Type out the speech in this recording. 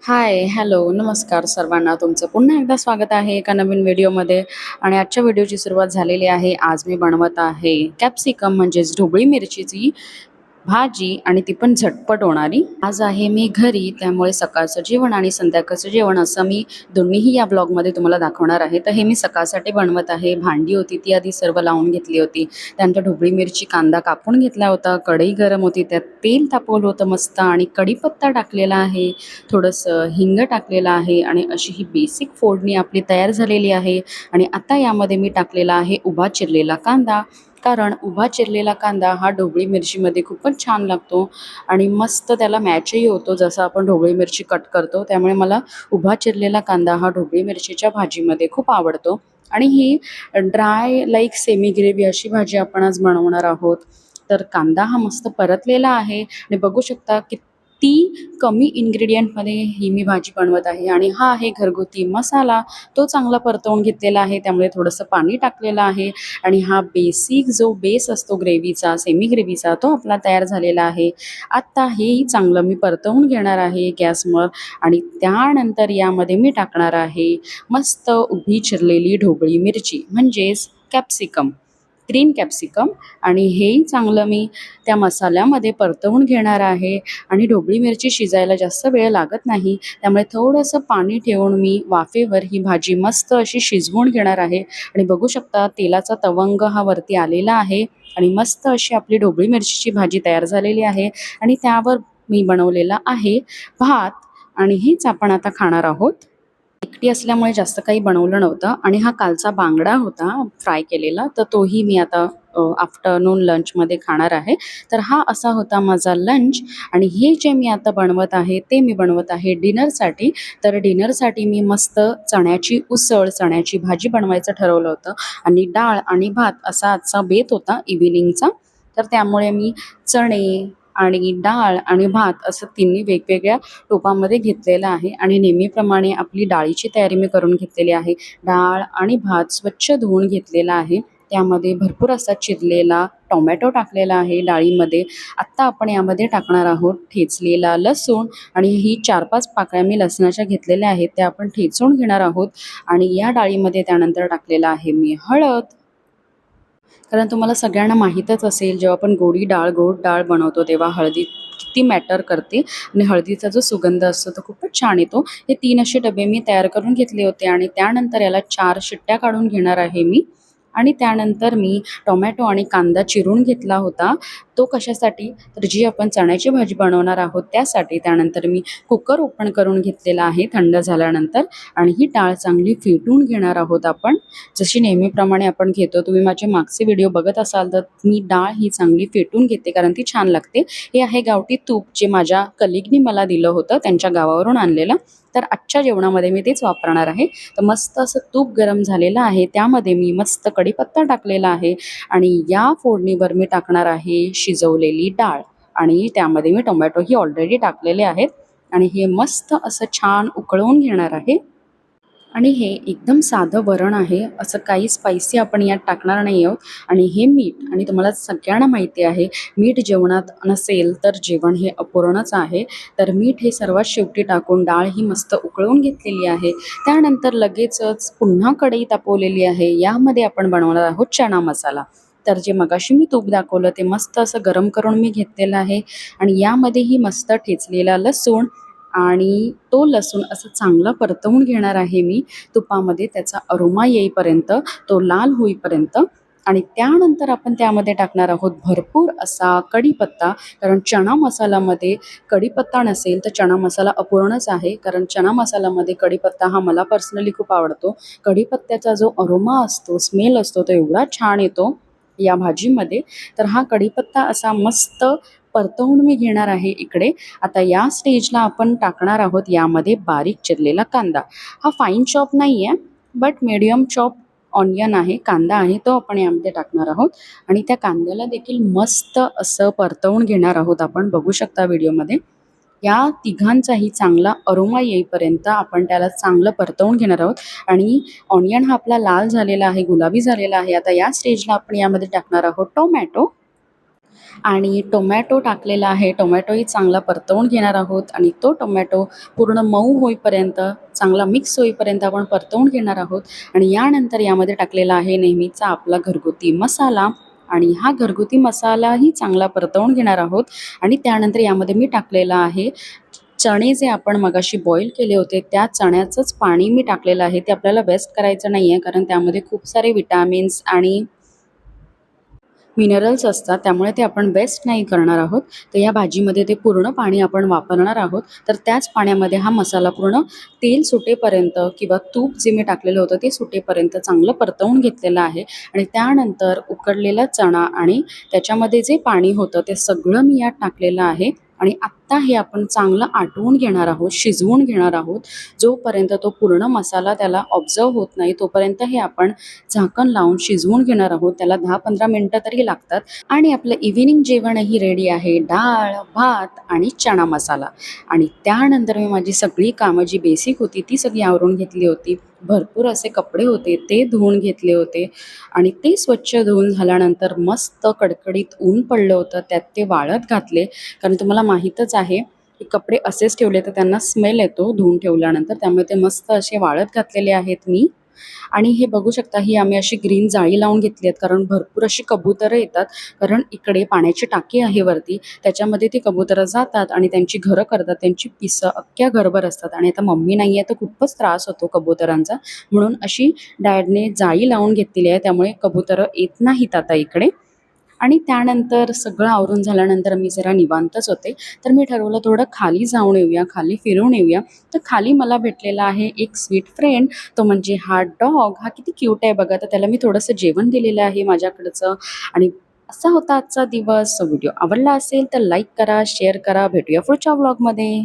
हाय, hello, नमस्कार सर्वांना. तुमचं पुन्हा एकदा स्वागत आहे एका नवीन व्हिडिओमध्ये. आणि आजच्या व्हिडिओची सुरुवात झालेली आहे. आज मी बनवत आहे कॅप्सिकम म्हणजेच ढोबळी मिरचीची भाजी आणि ती पण झटपट होणारी. आज आहे मी घरी, त्यामुळे सकाळचं जेवण आणि संध्याकाळचं जेवण असं मी दोन्हीही या ब्लॉगमध्ये तुम्हाला दाखवणार आहे. तर हे मी सकाळसाठी बनवत आहे. भांडी होती ती आधी सर्व लावून घेतली होती. त्यानंतर ढोबळी मिरची, कांदा कापून घेतला होता. कढई गरम होती, त्यात तेल तापवलं होतं मस्त आणि कढीपत्ता टाकलेला आहे. थोडंसं हिंग टाकलेलं आहे आणि अशी ही बेसिक फोडणी आपली तयार झालेली आहे. आणि आता यामध्ये मी टाकलेला आहे उभा चिरलेला कांदा. कारण उभा चिरलेला कांदा हा ढोबळी मिरचीमध्ये खूपच छान लागतो आणि मस्त त्याला मॅचही होतो जसं आपण ढोबळी मिरची कट करतो. त्यामुळे मला उभा चिरलेला कांदा हा ढोबळी मिरचीच्या भाजीमध्ये खूप आवडतो. आणि ही ड्राय लाईक सेमी ग्रेव्ही अशी भाजी आपण आज बनवणार आहोत. तर कांदा हा मस्त परतलेला आहे आणि बघू शकता किती कमी इन्ग्रेडियंटमध्ये ही मी भाजी बनवत आहे. आणि हा आहे घरगुती मसाला, तो चांगला परतवून घेतलेला आहे, त्यामुळे थोडंसं पाणी टाकलेलं आहे. आणि हा बेसिक जो बेस असतो ग्रेव्हीचा, सेमी ग्रेव्हीचा, तो आपला तयार झालेला आहे. आत्ता हेही चांगलं मी परतवून घेणार आहे गॅसवर. आणि त्यानंतर यामध्ये मी टाकणार आहे मस्त उभी चिरलेली ढोबळी मिरची म्हणजेच कॅप्सिकम, ग्रीन कॅप्सिकम. आणि हेही चांगलं मी त्या मसाल्यामध्ये परतवून घेणार आहे. आणि ढोबळी मिरची शिजायला जास्त वेळ लागत नाही, त्यामुळे थोडंसं पाणी ठेवून मी वाफेवर ही भाजी मस्त अशी शिजवून घेणार आहे. आणि बघू शकता तेलाचा तवंग हा वरती आलेला आहे आणि मस्त अशी आपली ढोबळी मिरचीची भाजी तयार झालेली आहे. आणि त्यावर मी बनवलेला आहे भात आणि हेच आपण आता खाणार आहोत. एकटी असल्यामुळे जास्त काही बनवलं नव्हतं आणि हा कालचा बांगडा होता फ्राय केलेला, तर तोही मी आता आफ्टरनून लंचमध्ये खाणार आहे. तर हा असा होता माझा लंच. आणि हे जे मी आता बनवत आहे ते मी बनवत आहे डिनरसाठी. तर डिनरसाठी मी मस्त चण्याची उसळ, चण्याची भाजी बनवायचं ठरवलं होतं आणि डाळ आणि भात असा आजचा बेत होता इव्हिनिंगचा. तर त्यामुळे मी चणे आणि डाळ आणि भात असं तिन्ही वेगवेगळ्या टोपामध्ये घेतलेलं आहे. आणि नेहमीप्रमाणे आपली डाळीची तयारी मी करून घेतलेली आहे. डाळ आणि भात स्वच्छ धुवून घेतलेला आहे. त्यामध्ये भरपूर असा चिरलेला टोमॅटो टाकलेला आहे डाळीमध्ये. आत्ता आपण यामध्ये टाकणार आहोत ठेचलेला लसूण. आणि ही 4-5 पाकळ्या मी लसणाच्या घेतलेल्या आहेत, त्या आपण ठेचून घेणार आहोत. आणि या डाळीमध्ये त्यानंतर टाकलेला आहे मी हळद. कारण तुम्हाला सगळ्यांना माहीतच असेल, जेव्हा आपण गोड डाळ बनवतो तेव्हा हळदी किती मॅटर करते. आणि हळदीचा जो सुगंध असतो तो खूपच छान येतो. हे 3 असे डबे मी तयार करून घेतले होते आणि त्यानंतर याला 4 शिट्ट्या काढून घेणार आहे मी. आणि त्यानंतर मी टोमॅटो आणि कांदा चिरून घेतला होता. तो कशासाठी, तर जी आपण चण्याची भाजी बनवणार आहोत त्यासाठी. त्यानंतर मी कुकर ओपन करून घेतलेला आहे थंड झाल्यानंतर. आणि ही डाळ चांगली फेटून घेणार आहोत आपण, जशी नेहमीप्रमाणे आपण घेतो. तुम्ही माझे मागचे व्हिडिओ बघत असाल तर मी डाळ ही चांगली फेटून घेते, कारण ती छान लागते. हे आहे गावठी तूप, जे माझ्या कलिगनी मला दिलं होतं, त्यांच्या गावावरून आणलेलं. तर आजच्या जेवणामध्ये मी तेच वापरणार आहे. तर मस्त असं तूप गरम झालेलं आहे, त्यामध्ये मी मस्त कढीपत्ता टाकलेला आहे. आणि या फोडणीवर मी टाकणार आहे शिजवलेली डाळ. आणि त्यामध्ये मी टोमॅटोही ऑलरेडी टाकलेले आहेत. आणि हे मस्त असं छान उकळवून घेणार आहे. आणि हे एकदम साधं वरण आहे, असं काही स्पायसी आपण यात टाकणार नाही आहोत. आणि हे मीठ, आणि तुम्हाला सगळ्यांना माहिती आहे, मीठ जेवणात नसेल तर जेवण हे अपूर्णच आहे. तर मीठ हे सर्वात शेवटी टाकून डाळ ही मस्त उकळवून घेतलेली आहे. त्यानंतर लगेचच पुन्हा कढई तापवलेली आहे, यामध्ये आपण बनवणार आहोत चणा मसाला. तर जे मगाशी मी तूप दाखवलं ते मस्त असं गरम करून मी घेतलेलं आहे. आणि यामध्येही मस्त ठेचलेला लसूण, आणि तो लसूण असं चांगला परतवून घेणार आहे मी तुपामध्ये, त्याचा अरोमा येईपर्यंत, तो लाल होईपर्यंत. आणि त्यानंतर आपण त्यामध्ये टाकणार आहोत भरपूर असा कढीपत्ता. कारण चणा मसाल्यामध्ये कढीपत्ता नसेल तर चणा मसाला अपूर्णच आहे. कारण चणा मसाल्यामध्ये कढीपत्ता हा मला पर्सनली खूप आवडतो. कढीपत्त्याचा जो अरोमा असतो, स्मेल असतो, तो एवढा छान येतो या भाजीमध्ये. तर हा कढीपत्ता असा मस्त परतवून मी घेणार आहे इकडे. आता या स्टेजला आपण टाकणार आहोत यामध्ये बारीक चिरलेला कांदा. हा फाईन चॉप नाही आहे, बट मीडियम चॉप ऑनियन आहे, कांदा आहे, तो आपण यामध्ये टाकणार आहोत. आणि त्या कांद्याला देखील मस्त असं परतवून घेणार आहोत आपण. बघू शकता व्हिडिओमध्ये या तिघांचाही चांगला अरोमा येईपर्यंत आपण त्याला चांगलं परतवून घेणार आहोत. आणि ऑनियन हा आपला लाल झालेला आहे, गुलाबी झालेला आहे. आता या स्टेजला आपण यामध्ये टाकणार आहोत टोमॅटो. आणि टोमॅटो टाकलेला आहे. टोमॅटोही चांगला परतवून घेणार आहोत आणि तो टोमॅटो पूर्ण मऊ होईपर्यंत, चांगला मिक्स होईपर्यंत आपण परतवून घेणार आहोत. आणि यानंतर यामध्ये टाकलेला आहे नेहमीचा आपला घरगुती मसाला आणि हा घरगुती मसालाही चांगला परतवून घेणार आहोत. आणि त्यानंतर यामध्ये मी टाकलेला आहे चणे जे आपण मगाशी बॉईल केले होते, त्या चण्याचंच पाणी मी टाकलेलं आहे. ते आपल्याला वेस्ट करायचं नाही आहे, कारण त्यामध्ये खूप सारे विटॅमिन्स आणि मिनरल्स असतात, त्यामुळे ते आपण वेस्ट नाही करणार आहोत. तर या भाजीमध्ये ते पूर्ण पाणी आपण वापरणार आहोत. तर त्याच पाण्यामध्ये हा मसाला पूर्ण तेल सुटेपर्यंत किंवा तूप जे मी टाकलेलं होतं ते सुटेपर्यंत चांगलं परतवून घेतलेलं आहे. आणि त्यानंतर उकडलेला चणा आणि त्याच्यामध्ये जे पाणी होतं ते सगळं मी यात टाकलेलं आहे. आणि आत्ता हे आपण चांगलं आटवून घेणार आहोत, शिजवून घेणार आहोत. जोपर्यंत तो पूर्ण मसाला त्याला ऑब्झर्व होत नाही तोपर्यंत हे आपण झाकण लावून शिजवून घेणार आहोत. त्याला 10-15 मिनिटं तरी लागतात. आणि आपलं इव्हिनिंग जेवणही रेडी आहे. डाळ, भात आणि चणा मसाला. आणि त्यानंतर मी माझी सगळी कामं जी बेसिक होती ती सगळी आवरून घेतली होती. भरपूर असे कपडे होते ते धुवून घेतले होते. आणि ते स्वच्छ धुवून झाल्यानंतर मस्त कडकडीत ऊन पडलं होतं, त्यात ते वाळत घातले. कारण तुम्हाला माहीतच आहे की कपडे असेच ठेवले तर त्यांना स्मेल येतो धुवून ठेवल्यानंतर, त्यामुळे ते मस्त असे वाळत घातलेले आहेत मी. आणि हे बघू शकता, ही आम्ही अशी ग्रीन जाळी लावून घेतली आहेत, कारण भरपूर अशी कबुतरं येतात. कारण इकडे पाण्याची टाकी आहे वरती, त्याच्यामध्ये ती कबुतरं जातात आणि त्यांची घरं करतात. त्यांची पिसं अख्ख्या घरभर असतात आणि आता मम्मी नाही आहे तर खूपच त्रास होतो कबुतरांचा. म्हणून अशी डॅडने जाळी लावून घेतलेली आहे, त्यामुळे कबुतरं येत नाहीत आता इकडे. आणि त्यानंतर सगळं आवरून झाल्यानंतर मी जरा निवांतच होते. तर मी ठरवलं थोडं खाली जाऊन येऊया, खाली फिरून येऊया. तर खाली मला भेटलेला आहे एक स्वीट फ्रेंड, तो म्हणजे हा डॉग. हा किती क्यूट आहे बघा. तर त्याला मी थोडंसं जेवण दिलेलं आहे माझ्याकडचं. आणि असा होता आजचा दिवस. व्हिडिओ आवडला असेल तर लाईक करा, शेअर करा. भेटूया पुढच्या व्लॉगमध्ये.